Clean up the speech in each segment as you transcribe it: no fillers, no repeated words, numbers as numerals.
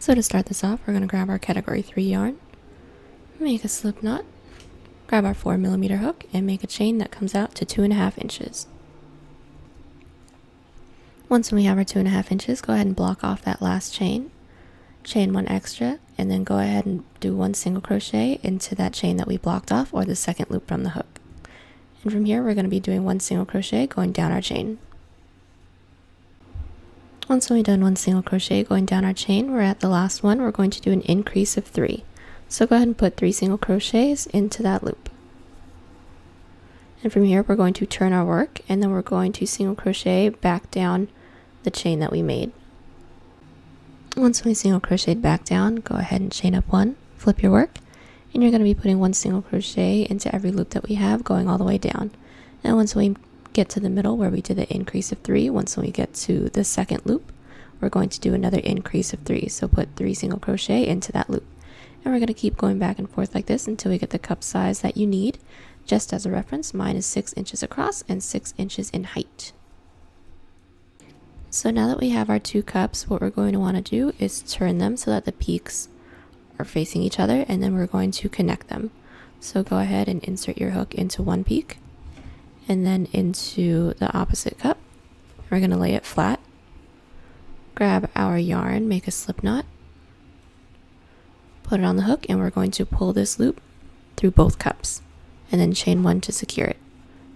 So to start this off, we're going to grab our category 3 yarn, make a slip knot, grab our 4mm hook, and make a chain that comes out to 2.5 inches. Once we have our 2.5 inches, go ahead and block off that last chain, chain 1 extra, and then go ahead and do 1 single crochet into that chain that we blocked off, or the second loop from the hook. And from here, we're going to be doing 1 single crochet going down our chain. Once we've done 1 single crochet going down our chain, we're at the last one. We're going to do an increase of 3. So go ahead and put 3 single crochets into that loop. And from here, we're going to turn our work, and then we're going to single crochet back down the chain that we made. Once we single crocheted back down, go ahead and chain up 1, flip your work, and you're going to be putting 1 single crochet into every loop that we have going all the way down. And once we get to the middle where we did the increase of 3, once we get to the second loop, we're going to do another increase of 3. So put 3 single crochet into that loop. And we're going to keep going back and forth like this until we get the cup size that you need. Just as a reference, mine is 6 inches across and 6 inches in height. So now that we have our 2 cups, what we're going to want to do is turn them so that the peaks are facing each other, and then we're going to connect them. So go ahead and insert your hook into one peak and then into the opposite cup. We're going to lay it flat. Grab our yarn, make a slip knot, put it on the hook, and we're going to pull this loop through both cups and then chain 1 to secure it.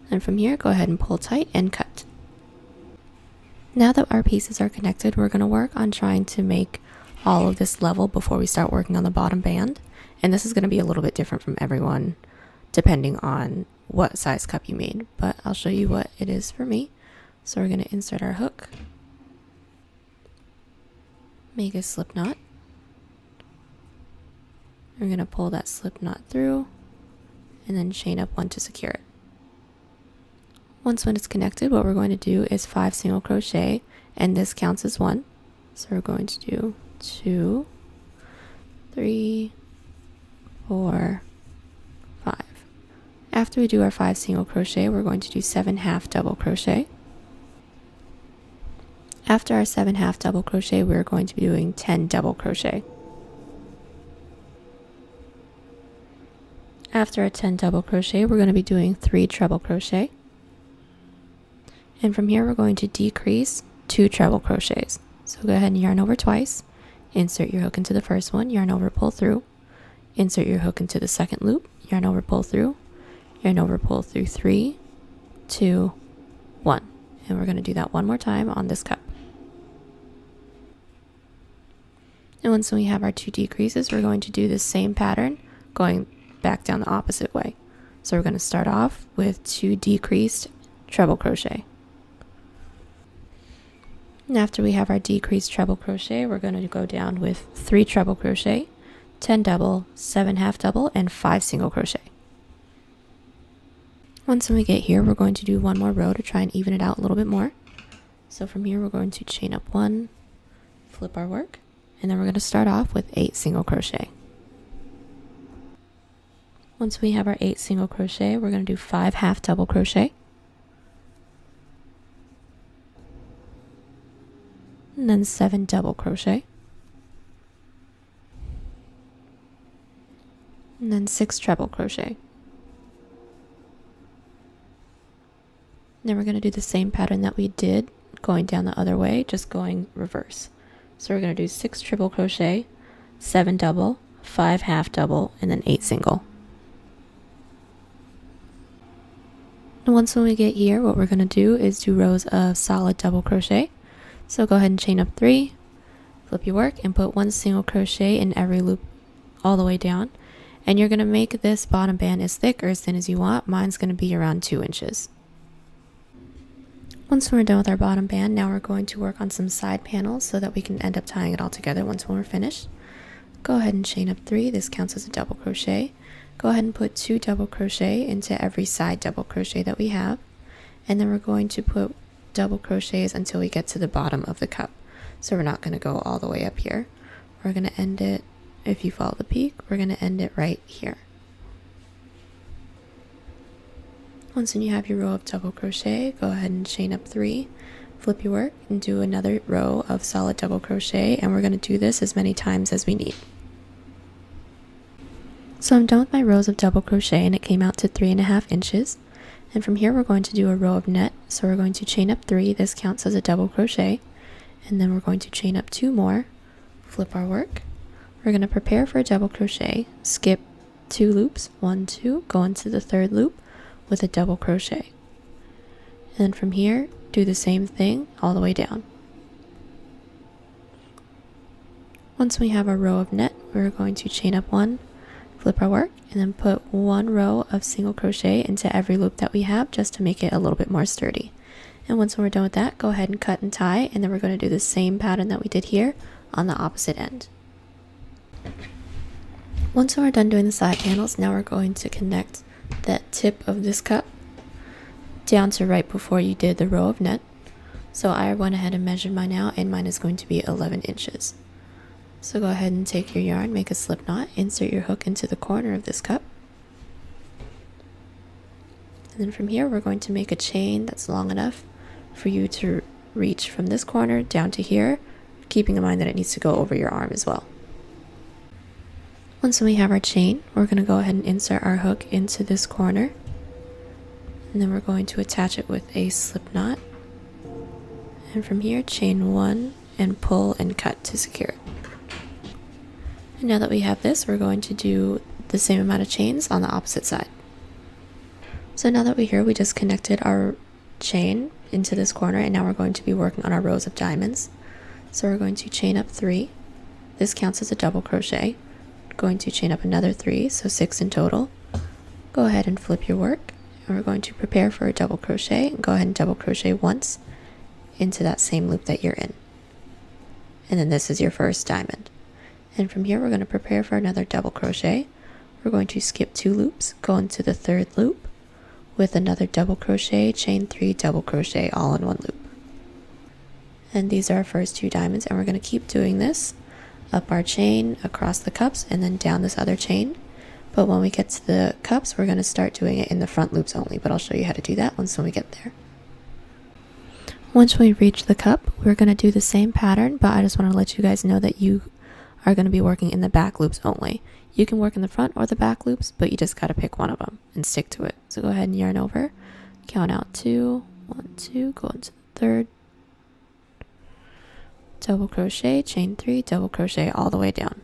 And from here, go ahead and pull tight and cut. Now that our pieces are connected, we're going to work on trying to make all of this level before we start working on the bottom band. And this is going to be a little bit different from everyone depending on what size cup you made, but I'll show you what it is for me. So we're going to insert our hook, make a slip knot. We're going to pull that slip knot through and then chain up 1 to secure it. Once when it's connected, what we're going to do is 5 single crochet, and this counts as 1. So we're going to do 2, 3, 4, 5. After we do our 5 single crochet, we're going to do 7 half double crochet. After our 7 half double crochet, we're going to be doing 10 double crochet. After our 10 double crochet, we're going to be doing 3 treble crochet. And from here, we're going to decrease 2 treble crochets. So go ahead and yarn over twice, insert your hook into the first one, yarn over, pull through, insert your hook into the second loop, yarn over, pull through, yarn over, pull through, 3, 2, 1. And we're going to do that one more time on this cup. And once we have our 2 decreases, we're going to do the same pattern going back down the opposite way. So we're going to start off with 2 decreased treble crochet. And after we have our decreased treble crochet, we're going to go down with 3 treble crochet, 10 double, 7 half double, and 5 single crochet. Once we get here, we're going to do 1 more row to try and even it out a little bit more. So from here, we're going to chain up 1, flip our work, and then we're going to start off with 8 single crochet. Once we have our 8 single crochet, we're going to do 5 half double crochet. And then 7 double crochet. And then 6 treble crochet. Then we're going to do the same pattern that we did going down the other way, just going reverse. So we're going to do 6 triple crochet, 7 double, 5 half double, and then 8 single. And once when we get here, what we're going to do is 2 rows of solid double crochet. So go ahead and chain up 3, flip your work, and put 1 single crochet in every loop all the way down. And you're going to make this bottom band as thick or as thin as you want. Mine's going to be around 2 inches. Once we're done with our bottom band, now we're going to work on some side panels so that we can end up tying it all together once when we're finished. Go ahead and chain up 3. This counts as a double crochet. Go ahead and put 2 double crochet into every side double crochet that we have. And then we're going to put double crochets until we get to the bottom of the cup. So we're not going to go all the way up here. We're going to end it, if you follow the peak, we're going to end it right here. Once you have your row of double crochet, go ahead and chain up 3, flip your work and do another row of solid double crochet, and we're going to do this as many times as we need. So I'm done with my rows of double crochet and it came out to 3.5 inches. And from here we're going to do a row of net. So we're going to chain up 3, this counts as a double crochet, and then we're going to chain up 2 more, flip our work. We're going to prepare for a double crochet, skip 2 loops, 1, 2, go into the 3rd loop with a double crochet. And then from here, do the same thing all the way down. Once we have our row of net, we're going to chain up 1, flip our work, and then put 1 row of single crochet into every loop that we have just to make it a little bit more sturdy. And once we're done with that, go ahead and cut and tie, and then we're going to do the same pattern that we did here on the opposite end. Once we're done doing the side panels, now we're going to connect that tip of this cup down to right before you did the row of net. So I went ahead and measured mine out, and mine is going to be 11 inches. So go ahead and take your yarn, make a slip knot, insert your hook into the corner of this cup. And then from here, we're going to make a chain that's long enough for you to reach from this corner down to here, keeping in mind that it needs to go over your arm as well. Once we have our chain, we're going to go ahead and insert our hook into this corner. And then we're going to attach it with a slip knot. And from here, chain 1 and pull and cut to secure it. And now that we have this, we're going to do the same amount of chains on the opposite side. So now that we're here, we just connected our chain into this corner, and now we're going to be working on our rows of diamonds. So we're going to chain up 3. This counts as a double crochet. Going to chain up another 3, so 6 in total. Go ahead and flip your work, and we're going to prepare for a double crochet, and go ahead and double crochet once into that same loop that you're in. And then this is your first diamond. And from here, we're going to prepare for another double crochet. We're going to skip 2 loops, go into the 3rd loop with another double crochet, chain 3, double crochet, all in one loop. And these are our first 2 diamonds, and we're going to keep doing this up our chain, across the cups, and then down this other chain. But when we get to the cups, we're going to start doing it in the front loops only, but I'll show you how to do that when we get there. Once we reach the cup, we're going to do the same pattern, but I just want to let you guys know that you are going to be working in the back loops only. You can work in the front or the back loops, but you just got to pick one of them and stick to it. So go ahead and yarn over, count out 2, 1, 2, go into the 3rd, double crochet, chain 3, double crochet all the way down.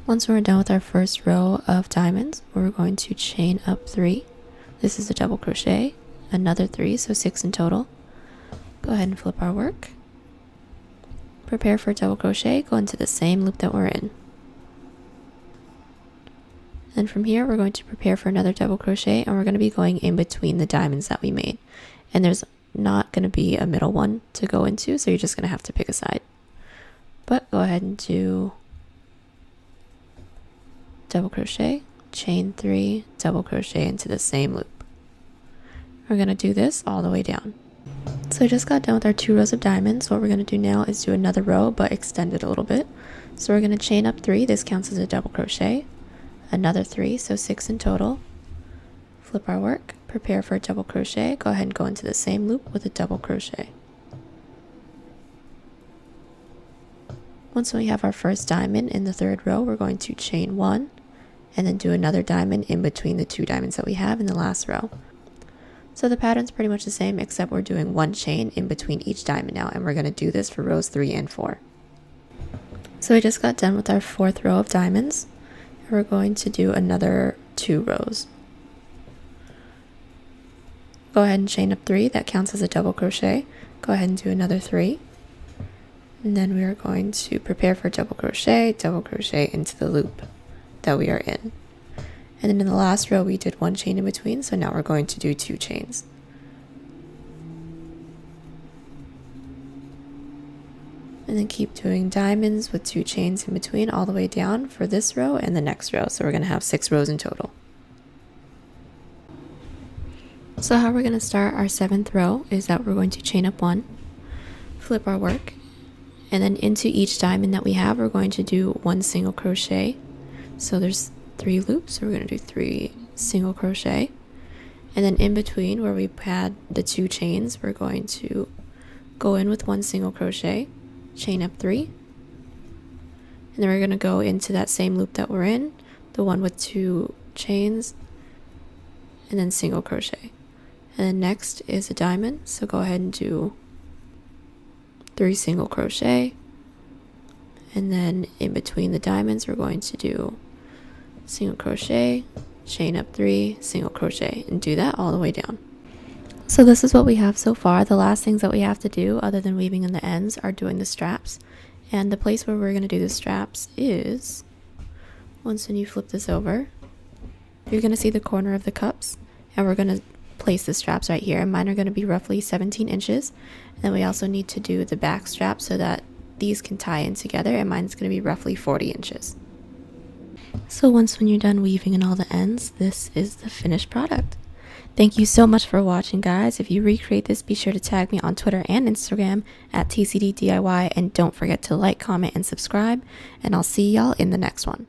Once we're done with our first row of diamonds, we're going to chain up 3. This is a double crochet, another 3, so 6 in total. Go ahead and flip our work. Prepare for a double crochet, go into the same loop that we're in. And from here, we're going to prepare for another double crochet, and we're going to be going in between the diamonds that we made. And there's not going to be a middle one to go into, so you're just going to have to pick a side. But go ahead and do double crochet, chain 3, double crochet into the same loop. We're going to do this all the way down. So I just got done with our 2 rows of diamonds. What we're going to do now is do another row, but extend it a little bit. So we're going to chain up 3. This counts as a double crochet. Another 3, so 6 in total. Flip our work, prepare for a double crochet. Go ahead and go into the same loop with a double crochet. Once we have our first diamond in the 3rd row, we're going to chain 1 and then do another diamond in between the 2 diamonds that we have in the last row. So the pattern's pretty much the same, except we're doing 1 chain in between each diamond now, and we're going to do this for rows 3 and 4. So we just got done with our 4th row of diamonds, and we're going to do another 2 rows. Go ahead and chain up 3, that counts as a double crochet. Go ahead and do another 3. And then we are going to prepare for double crochet into the loop that we are in. And then in the last row, we did 1 chain in between, so now we're going to do 2 chains. And then keep doing diamonds with 2 chains in between all the way down for this row and the next row. So we're going to have 6 rows in total. So how we're going to start our 7th row is that we're going to chain up 1, flip our work, and then into each diamond that we have, we're going to do 1 single crochet. So there's 3 loops, so we're going to do 3 single crochet, And then in between where we had the 2 chains, we're going to go in with 1 single crochet, chain up 3, and then we're going to go into that same loop that we're in, the one with 2 chains, and then single crochet. And then next is a diamond, so go ahead and do 3 single crochet, and then in between the diamonds we're going to do single crochet, chain up 3, single crochet, and do that all the way down. So this is what we have so far. The last things that we have to do other than weaving in the ends are doing the straps, and the place where we're going to do the straps is once when you flip this over, you're going to see the corner of the cups, and we're going to place the straps right here, and mine are going to be roughly 17 inches. And then we also need to do the back strap so that these can tie in together, and mine's going to be roughly 40 inches. So once when you're done weaving in all the ends, this is the finished product. Thank you so much for watching, guys. If you recreate this, be sure to tag me on Twitter and Instagram at TCDDIY, and don't forget to like, comment, and subscribe, and I'll see y'all in the next one.